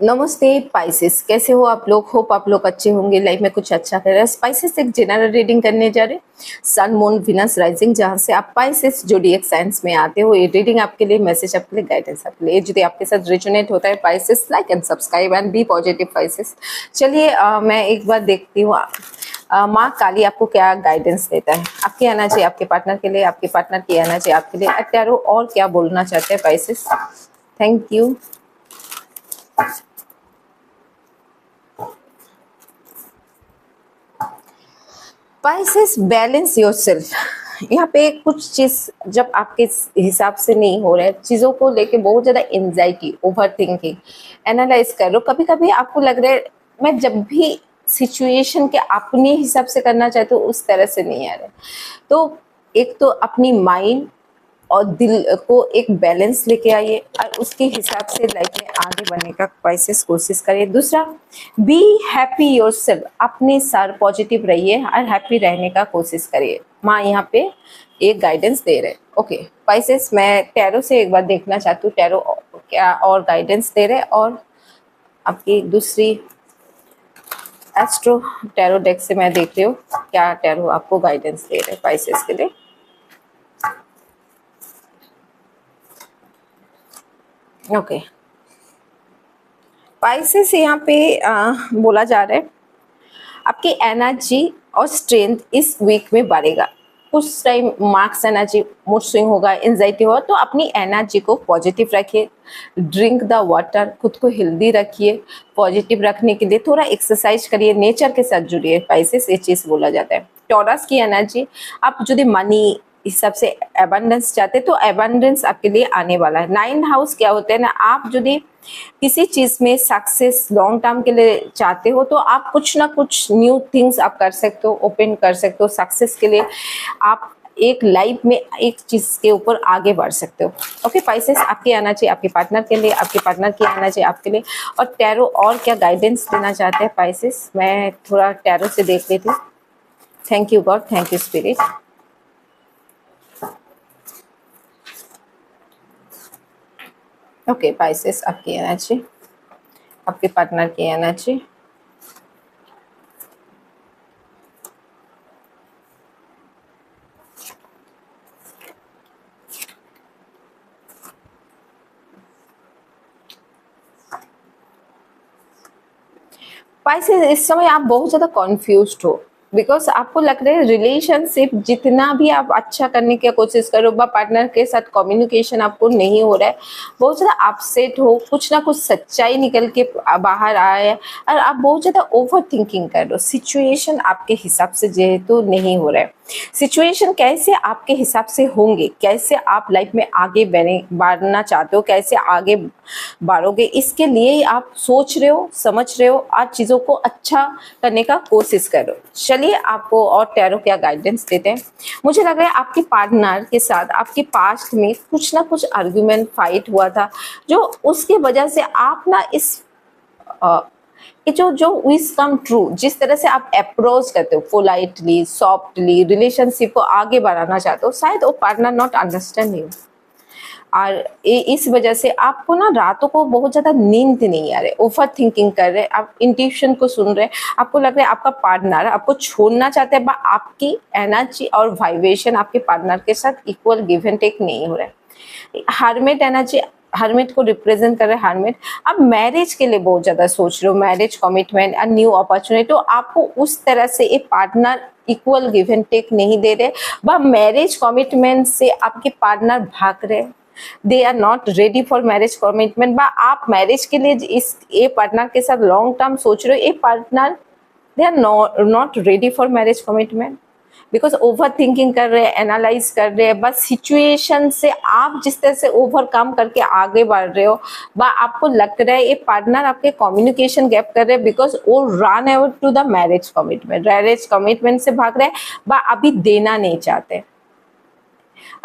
नमस्ते पाइसेस, कैसे हो आप लोग। होप आप लोग अच्छे होंगे, लाइफ में कुछ अच्छा कर रहे हैं। स्पाइसेस एक जनरल रीडिंग करने जा रहे हैं, सन मून विनस राइजिंग, जहां से आप पाइसेस जोडिएक साइंस में आते हो। ये रीडिंग आपके लिए, मैसेज आपके लिए, गाइडेंस आपके लिए। यदि आपके साथ रिजोनेट होता है Pisces, like and subscribe and be positive Pisces. चलिए मैं एक बार देखती हूँ माँ काली आपको क्या गाइडेंस देता है। आपकी एनर्जी आपके पार्टनर के लिए, आपके पार्टनर की एनर्जी आपके लिए, टैरो और क्या बोलना चाहते हैं Pisces. Thank you. Pisces, balance yourself. यहाँ पे कुछ चीज जब आपके हिसाब से नहीं हो रहा है, चीजों को लेके बहुत ज्यादा एंजाइटी, ओवर थिंकिंग, एनालाइज कर लो। कभी कभी आपको लग रहा है मैं जब भी सिचुएशन के अपने हिसाब से करना चाहते हो उस तरह से नहीं आ रहा है। तो एक तो अपनी माइंड और दिल को एक बैलेंस लेके आइए और उसके हिसाब से लाइफ में आगे बढ़ने का पाइसेस कोशिश करिए। दूसरा, बी हैप्पी योरसेल्फ, अपने साथ पॉजिटिव रहिए और हैप्पी रहने का कोशिश करिए। माँ यहाँ पे एक गाइडेंस दे रहे हैं। ओके पाइसेस, मैं टैरो से एक बार देखना चाहती हूँ टैरो क्या और गाइडेंस दे रहे, और आपकी दूसरी एस्ट्रो टैरो डेक से मैं देख रही हूँ क्या टैरो आपको गाइडेंस दे रहे हैं पाइसेस के लिए। ओके पाइसेस, यहाँ पे बोला जा रहा है आपकी एनर्जी और स्ट्रेंथ इस वीक में बढ़ेगा। कुछ time marks energy mood swing होगा, एंजाइटी होगा, तो अपनी एनर्जी को पॉजिटिव रखिए। ड्रिंक द वाटर, खुद को हेल्दी रखिए। पॉजिटिव रखने के लिए थोड़ा एक्सरसाइज करिए, नेचर के साथ जुड़िए पाइसेस, ये चीज़ बोला जाता है। टॉरस की एनर्जी, आप जो मनी हिसाब से एबंडेंस चाहते तो एबंडेंस आपके लिए आने वाला है। 9th हाउस क्या होता है ना, आप यदि किसी चीज में सक्सेस लॉन्ग टर्म के लिए चाहते हो तो आप कुछ ना कुछ न्यू थिंग्स आप कर सकते हो, ओपन कर सकते हो सक्सेस के लिए। आप एक लाइफ में एक चीज के ऊपर आगे बढ़ सकते हो। ओके पाइसेस, आपकी आना चाहिए आपके पार्टनर के लिए, आपके पार्टनर की आना चाहिए आपके लिए। और टैरो और क्या गाइडेंस देना चाहते हैं पाइसेस, मैं थोड़ा टैरो से देख लेती हूँ। Thank you God, thank you spirit. Okay Pisces, आपकी एनर्जी, आपके पार्टनर की एनर्जी। पाइसेस, इस समय आप बहुत ज्यादा कॉन्फ्यूज्ड हो, बिकॉज आपको लग रहा है रिलेशनशिप जितना भी आप अच्छा करने की कोशिश करो, पार्टनर के साथ कम्युनिकेशन आपको नहीं हो रहा है, बहुत ज़्यादा अपसेट हो, कुछ ना कुछ सच्चाई निकल के बाहर आए है, और आप बहुत ज़्यादा ओवर थिंकिंग कर रहे हो। सिचुएशन आपके हिसाब से जेहेतु नहीं हो रहा है, सिचुएशन कैसे आपके हिसाब से होंगे, कैसे आप लाइफ में आगे बढ़ना चाहते हो, कैसे आगे बढ़ोगे, इसके लिए ही आप सोच रहे हो, समझ रहे हो, आज चीज़ों को अच्छा करने का कोशिश करो। चलिए आपको और टैरो क्या गाइडेंस देते हैं। मुझे लग रहा है आपके पार्टनर के साथ आपके पास्ट में कुछ ना कुछ आर्ग्यूमेंट, फाइट हुआ था, जो उसके वजह से आप ना इस जो विश कम ट्रू, जिस तरह से आप अप्रोच करते हो पोलाइटली, सॉफ्टली, रिलेशनशिप को आगे बढ़ाना चाहते हो, शायद वो पार्टनर नॉट अंडरस्टैंड यू। और इस वजह से आपको ना रातों को बहुत ज़्यादा नींद नहीं आ रहे, ओवर थिंकिंग कर रहे, आप इंट्यूशन को सुन रहे, आपको लग रहा है आपका पार्टनर आपको छोड़ना चाहते हैं, आपकी एनर्जी और वाइब्रेशन आपके पार्टनर के साथ इक्वल गिव एंड टेक नहीं हो रहा है। हार्मेट एनर्जी, हार्मेट को रिप्रेजेंट कर रहे हैं हार्मेट। आप मैरिज के लिए बहुत ज़्यादा सोच रहे हो, marriage commitment and new opportunity, तो आपको उस तरह से एक partner equal give and take नहीं दे रहे, वह मैरिज कमिटमेंट से आपके पार्टनर भाग रहे, they are not ready for marriage commitment, बा आप मैरिज के लिए इस ये पार्टनर के साथ लॉन्ग टर्म सोच रहे हो, ये partner they are not ready for marriage commitment, because over thinking कर रहे हैं, एनालाइज कर रहे हैं, बस सिचुएशन से आप जिस तरह से ओवरकम करके आगे बढ़ रहे हो, बा आपको लग रहा है ये पार्टनर आपके कम्युनिकेशन गैप कर रहे हैं, बिकॉज वो run away to the marriage commitment से भाग रहे हैं, बा अभी देना नहीं चाहते।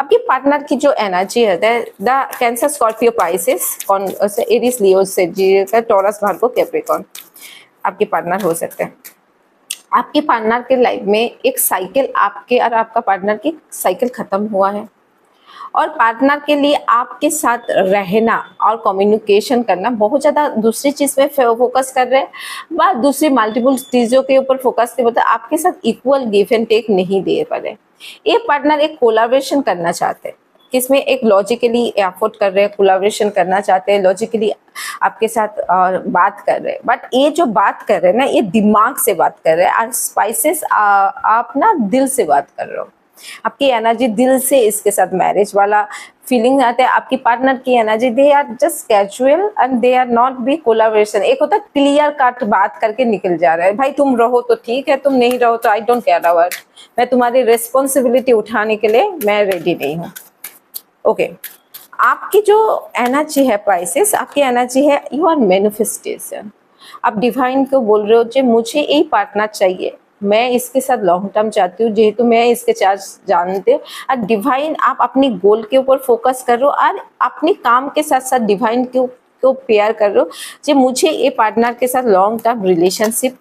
आपके पार्टनर की जो एनर्जी है, the Cancer, Scorpio, Pisces, Aries, Leo, Sagittarius, Taurus, Virgo, Capricorn आपके पार्टनर हो सकते हैं। आपके पार्टनर के लाइफ में एक साइकिल, आपके और आपका पार्टनर की साइकिल खत्म हुआ है, और पार्टनर के लिए आपके साथ रहना और कम्युनिकेशन करना, बहुत ज़्यादा दूसरी चीज़ में फोकस कर रहे हैं, बट दूसरी मल्टीपल चीज़ों के ऊपर फोकस नहीं, मतलब आपके साथ इक्वल गिव एंड टेक नहीं दे पा रहे। ये पार्टनर एक कोलैबोरेशन करना चाहते हैं, किसमें एक लॉजिकली एफर्ट कर रहे हैं, कोलैबोरेशन करना चाहते हैं, लॉजिकली आपके साथ बात कर रहे हैं, बट ये जो बात कर रहे हैं ना, ये दिमाग से बात कर रहे हैं, और स्पाइसेस आप ना दिल से बात कर रहे हो। आपकी एनर्जी दिल से इसके साथ मैरिज वाला फीलिंग आता है। आपकी पार्टनर की energy, they are just casual and they are not be collaboration. एक होता है क्लियर कट बात करके निकल जा रहा है, भाई तुम रहो तो ठीक है, तुम नहीं रहो तो आई डोंट केयर अबाउट, मैं तुम्हारी रिस्पॉन्सिबिलिटी उठाने के लिए मैं रेडी नहीं हूँ। ओके, आपकी जो एनर्जी है प्राइसेस, आपकी एनर्जी है यू आर मैनिफेस्टेशन। आप डिवाइन को बोल रहे हो कि मुझे यही पार्टनर चाहिए, मैं इसके साथ लॉन्ग टर्म चाहती हूँ, जेहेतु मैं इसके चार्ज जानते हो। और डिवाइन आप अपनी गोल के ऊपर फोकस कर रहे हो और अपने काम के साथ साथ डिवाइन को पेयर कर रहे हो कि मुझे ये पार्टनर के साथ लॉन्ग टर्म रिलेशनशिप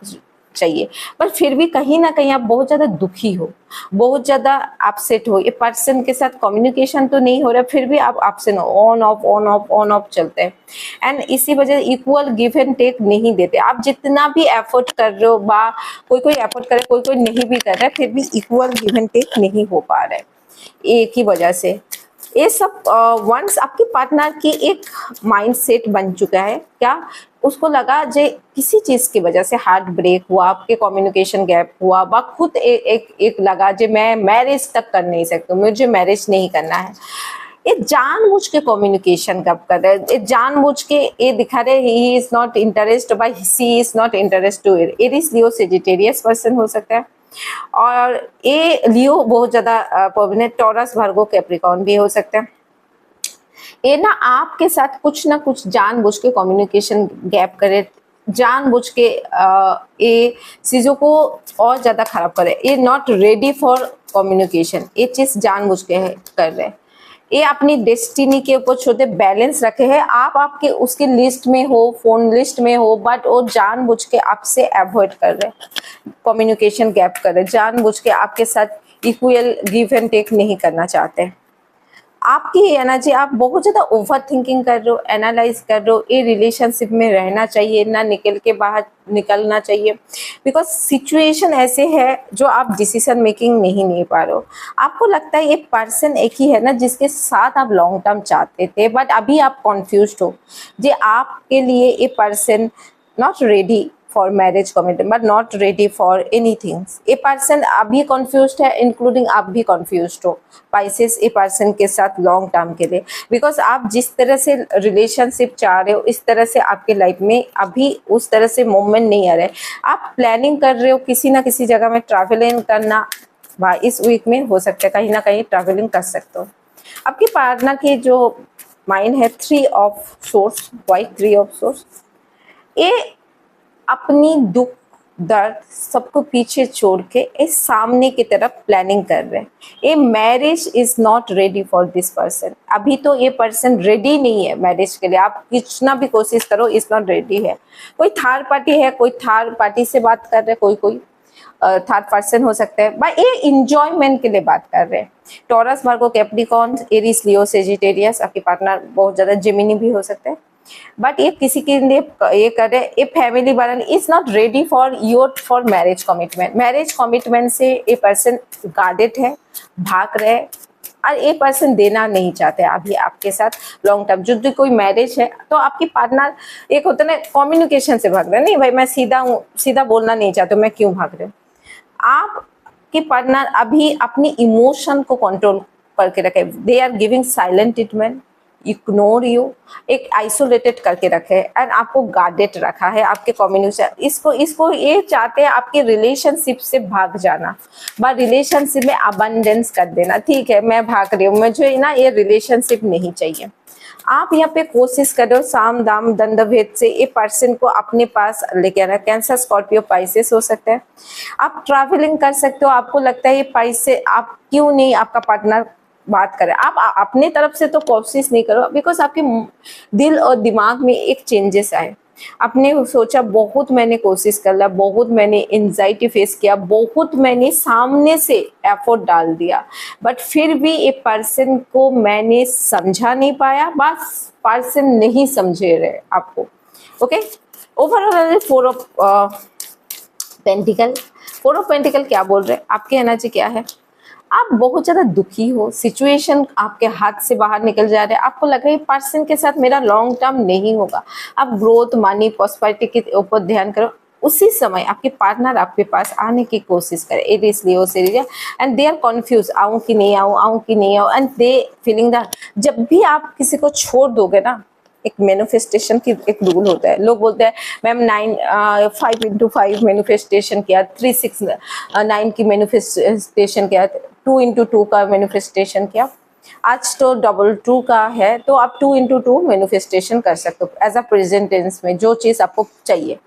चाहिए। पर फिर भी कहीं ना कहीं आप बहुत ज़्यादा दुखी हो, बहुत ज़्यादा अपसेट हो, ये पर्सन के साथ कम्युनिकेशन तो नहीं हो रहा, फिर भी आप अपसेट हो, on off on off on off चलते हैं। एंड इसी वजह से इक्वल गिव एंड टेक नहीं देते। आप जितना भी एफर्ट कर रहे हो, बा कोई एफर्ट करे, कोई नहीं भी कर रहा है, फिर भी इक्वल गिव एंड टेक नहीं हो पा रहा है। एक ही वजह से ये सब वंस आपके पार्टनर की एक माइंडसेट बन चुका है, क्या उसको लगा जे किसी चीज़ की वजह से हार्ट ब्रेक हुआ, आपके कम्युनिकेशन गैप हुआ, बा खुद एक लगा जे मैं मैरिज तक कर नहीं सकती, मुझे मैरिज नहीं करना है। ये जानबूझ के कम्युनिकेशन कब कर रहे हैं, ये जानबूझ के ये दिखा रहे he is not interest by she is not interest to it. Aries Leo Sagittarius person हो सकता है, और ये लियो बहुत ज़्यादा प्रोमिनेंट टॉरस वर्गो कैप्रिकॉर्न भी हो सकता है। ये ना आपके साथ कुछ ना कुछ जानबूझ के कम्युनिकेशन गैप करे, जानबूझ के ये चीज़ों को और ज़्यादा खराब करे। ये नॉट रेडी फॉर कम्युनिकेशन, ये चीज़ जानबूझ के कर रहे हैं। ये अपनी डेस्टिनी के ऊपर छोटे बैलेंस रखे हैं, आप आपके उसकी लिस्ट में हो, फोन लिस्ट में हो, बट वो जानबूझ के आपसे अवॉइड कर रहे हैं, कम्युनिकेशन गैप कर रहे हैं, जानबूझ के आपके साथ इक्वल गिव एंड टेक नहीं करना चाहते। आपकी एनर्जी, आप बहुत ज़्यादा ओवर थिंकिंग कर रहे हो, एनालाइज कर रहे हो, ये रिलेशनशिप में रहना चाहिए ना निकल के बाहर निकलना चाहिए, बिकॉज सिचुएशन ऐसे है जो आप डिसीजन मेकिंग नहीं ले पा रहे हो। आपको लगता है ये पर्सन एक ही है ना जिसके साथ आप लॉन्ग टर्म चाहते थे, बट अभी आप कन्फ्यूज्ड हो जे आपके लिए ये person not ready for marriage commitment, but not ready for anything. ये पर्सन अभी कंफ्यूज्ड है, इंक्लूडिंग आप भी कंफ्यूज्ड हो पाइसेस ये पर्सन के साथ लॉन्ग टर्म के लिए, बिकॉज आप जिस तरह से रिलेशनशिप चाह रहे हो इस तरह से आपके लाइफ में अभी उस तरह से मोमेंट नहीं आ रहे। आप प्लानिंग कर रहे हो किसी ना किसी जगह में ट्रैवलिंग करना, भाई इस वीक में हो सकता है कहीं ना कहीं ट्रैवलिंग कर सकते हो। आपके पार्टनर की जो माइंड है 3 of swords, why 3 of swords, ये अपनी दुख दर्द सबको पीछे छोड़ के इस सामने की तरफ प्लानिंग कर रहे हैं। ये marriage is not ready for this person, अभी तो ये पर्सन रेडी नहीं है मैरिज के लिए। आप कितना भी कोशिश करो इज नॉट रेडी है। कोई थर्ड पार्टी है, कोई थर्ड पार्टी से बात कर रहे हैं, कोई थर्ड पर्सन हो सकता है, भाई ये इंजॉयमेंट के लिए बात कर रहे हैं। Taurus, Virgo, Capricorn, Aries, Leo, Sagittarius, आपके पार्टनर बहुत ज़्यादा जेमिनी भी हो सकते हैं, बट ये किसी के लिए ये कर रहे, ये फैमिली बनन is not ready for your for marriage commitment. Marriage commitment से ये पर्सन गार्डेड है, भाग रहे, और ये पर्सन देना नहीं चाहते अभी आपके साथ लॉन्ग टर्म। जो कोई मैरिज है तो आपकी पार्टनर एक होता है ना कम्युनिकेशन से भाग रहे, नहीं भाई मैं सीधा बोलना नहीं चाहता, मैं क्यों भाग रहे। आपके पार्टनर अभी अपनी इमोशन को कंट्रोल करके रखे, they are giving silent treatment, ignore you, एक आइसोलेटेड करके रखे एंड आपको गार्डेड रखा है आपके कम्युनिकेशन। इसको ये चाहते हैं आपके रिलेशनशिप से भाग जाना, बट रिलेशनशिप में अबंडेंस कर देना। ठीक है मैं भाग रही हूँ, मुझे ना ये रिलेशनशिप नहीं चाहिए। आप यहाँ पे कोशिश कर रहे हो साम दाम दंड भेद से ये पर्सन को अपने पास लेके आना। कैंसर, स्कॉर्पियो, पाइसेस हो सकता है। आप ट्रैवलिंग कर सकते हो, आपको लगता है ये पाइसे, आप क्यों नहीं आपका पार्टनर बात करें। आप अपने तरफ से तो कोशिश नहीं करो, बिकॉज आपके दिल और दिमाग में एक चेंजेस आए, आपने सोचा बहुत मैंने कोशिश कर लिया, बहुत मैंने एंजाइटी फेस किया, बहुत मैंने सामने से एफर्ट डाल दिया, बट फिर भी एक पर्सन को मैंने समझा नहीं पाया, बस पर्सन नहीं समझे रहे आपको। ओके, ओवरऑल 4 ऑफ पेंटिकल क्या बोल रहे हैं, आपकी एनर्जी क्या है? आप बहुत ज़्यादा दुखी हो, सिचुएशन आपके हाथ से बाहर निकल जा रहे हैं, आपको लग रहा है पर्सन के साथ मेरा लॉन्ग टर्म नहीं होगा। आप ग्रोथ, मनी, प्रॉस्पेरिटी के ऊपर ध्यान करो। उसी समय आपके पार्टनर आपके पास आने की कोशिश करे, Aries, Leo, serious, and they are confuse, आऊँ कि नहीं आऊँ, आऊँ कि नहीं आऊँ, एंड दे फीलिंग दैट जब भी आप किसी को छोड़ दोगे ना, एक मैनिफेस्टेशन की एक रूल होता है, लोग बोलते हैं मैम 5x5 मैनिफेस्टेशन किया, 3-6-9 की मैनिफेस्टेशन किया, 2x2 का मैनिफेस्टेशन किया। आज तो 2x2 का है, तो आप 2x2 मैनिफेस्टेशन कर सकते हो एज अ प्रेजेंट टेंस में, जो चीज़ आपको चाहिए।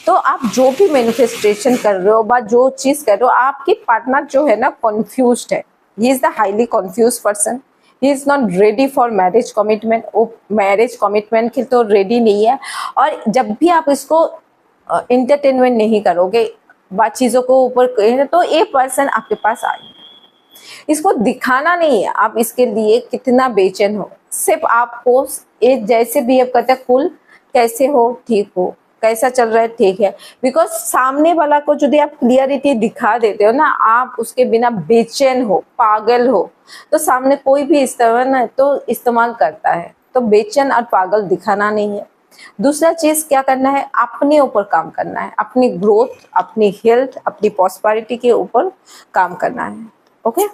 तो आप जो भी मैनिफेस्टेशन कर रहे हो बा जो चीज़ कर रहे हो, आपकी पार्टनर जो है ना कन्फ्यूज्ड है, he is the highly confuse person, he is not ready for marriage commitment, वो मैरिज कमिटमेंट के तो रेडी नहीं है। और जब भी आप इसको इंटरटेनमेंट नहीं करोगे, बात चीज़ों को ऊपर, तो ये पर्सन आपके पास आएगा। इसको दिखाना नहीं है आप इसके लिए कितना बेचैन हो, सिर्फ आपको ये जैसे बिहेव करते हैं, कुल कैसे हो, ठीक हो, कैसा चल रहा है, ठीक है, बिकॉज सामने वाला को यदि आप क्लियरिटी दिखा देते हो ना, आप उसके बिना बेचैन हो, पागल हो, तो सामने कोई भी इस्तेमाल करता है। तो बेचैन और पागल दिखाना नहीं है। दूसरा चीज क्या करना है, अपने ऊपर काम करना है, अपनी ग्रोथ, अपनी हेल्थ, अपनी प्रॉस्पेरिटी के ऊपर काम करना है। ओके,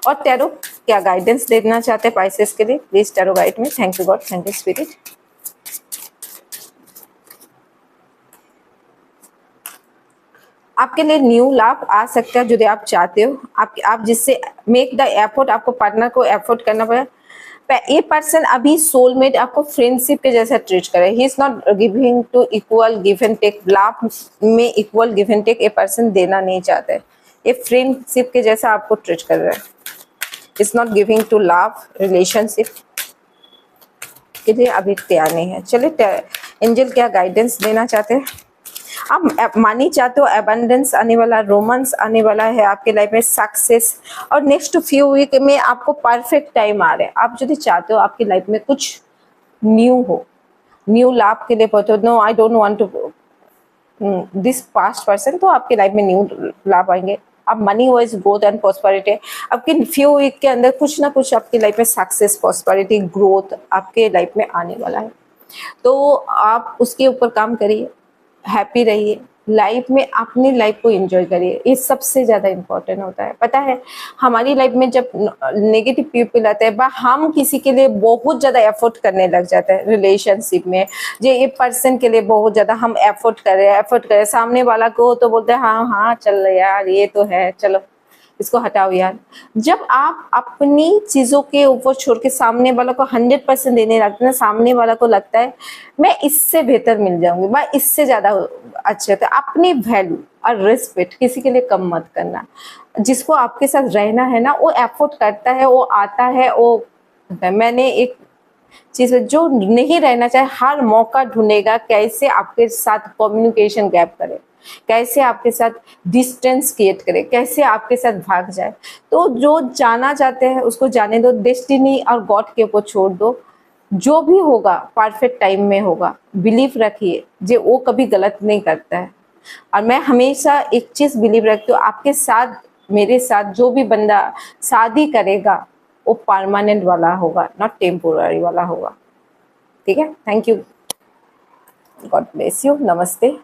और टैरो क्या गाइडेंस देना चाहते हैं पाइसेस के लिए, प्लीज टैरो गाइड में। Thank you God, thank you spirit. आपके लिए न्यू लाभ आ सकता है यदि आप चाहते हो, आप जिससे मेक द एफर्ट, आपको पार्टनर को एफर्ट करना पड़ेगा। ये पर्सन अभी सोलमेट आपको फ्रेंडशिप के जैसा ट्रीट करे, he is not giving to equal give and take, लाभ में इक्वल गिव एंड टेक ये पर्सन देना नहीं चाहता है, ये फ्रेंडशिप के जैसा आपको ट्रीट कर रहा है, इज नॉट गिविंग टू लाभ रिलेशनशिप के लिए अभी तैयार नहीं है। चलिए एंजल क्या गाइडेंस देना चाहते हैं, आप मानी चाहते हो, एबंडेंस आने वाला, रोमांस आने वाला है आपके लाइफ में, सक्सेस, और नेक्स्ट फ्यू वीक में आपको परफेक्ट टाइम आ रहे हैं। आप यदि चाहते हो आपकी लाइफ में कुछ न्यू हो, न्यू लाभ के लिए पहुंचो, no I don't want to this past person, तो आपके लाइफ में न्यू लाभ आएंगे। अब money wise growth and prosperity, आपके फ्यू वीक के अंदर कुछ ना कुछ आपकी लाइफ में सक्सेस, प्रॉस्पेरिटी, ग्रोथ आपके लाइफ में आने वाला है। तो आप उसके ऊपर काम करिए, हैप्पी रहिए, लाइफ में अपनी लाइफ को एंजॉय करिए, ये सबसे ज़्यादा इम्पोर्टेंट होता है। पता है हमारी लाइफ में जब नेगेटिव पीपल आते हैं, हम किसी के लिए बहुत ज़्यादा एफर्ट करने लग जाते हैं रिलेशनशिप में, ये पर्सन के लिए बहुत ज़्यादा हम एफर्ट कर रहे हैं, सामने वाला को तो बोलते हैं हाँ हाँ चल यार ये तो है, चलो इसको हटाओ यार। जब आप अपनी चीज़ों के ऊपर छोड़ के सामने वाला को 100% देने लगते हैं, सामने वाला को लगता है मैं इससे बेहतर मिल जाऊंगी, मैं इससे ज़्यादा अच्छे होते। अपनी वैल्यू और रिस्पेक्ट किसी के लिए कम मत करना। जिसको आपके साथ रहना है ना, वो एफर्ट करता है, वो आता है, वो मैंने एक चीज़, जो नहीं रहना चाहे हर मौका ढूंढेगा कैसे आपके साथ कम्युनिकेशन गैप करे, कैसे आपके साथ डिस्टेंस क्रिएट करे, कैसे आपके साथ भाग जाए। तो जो जाना चाहते हैं उसको जाने दो, डेस्टिनी और गॉड के ऊपर छोड़ दो, जो भी होगा परफेक्ट टाइम में होगा। बिलीव रखिए जो वो कभी गलत नहीं करता है। और मैं हमेशा एक चीज़ बिलीव रखती हूँ, आपके साथ, मेरे साथ जो भी बंदा शादी करेगा वो परमानेंट वाला होगा, नॉट टेम्पोररी वाला होगा। ठीक है, thank you, God bless you, नमस्ते।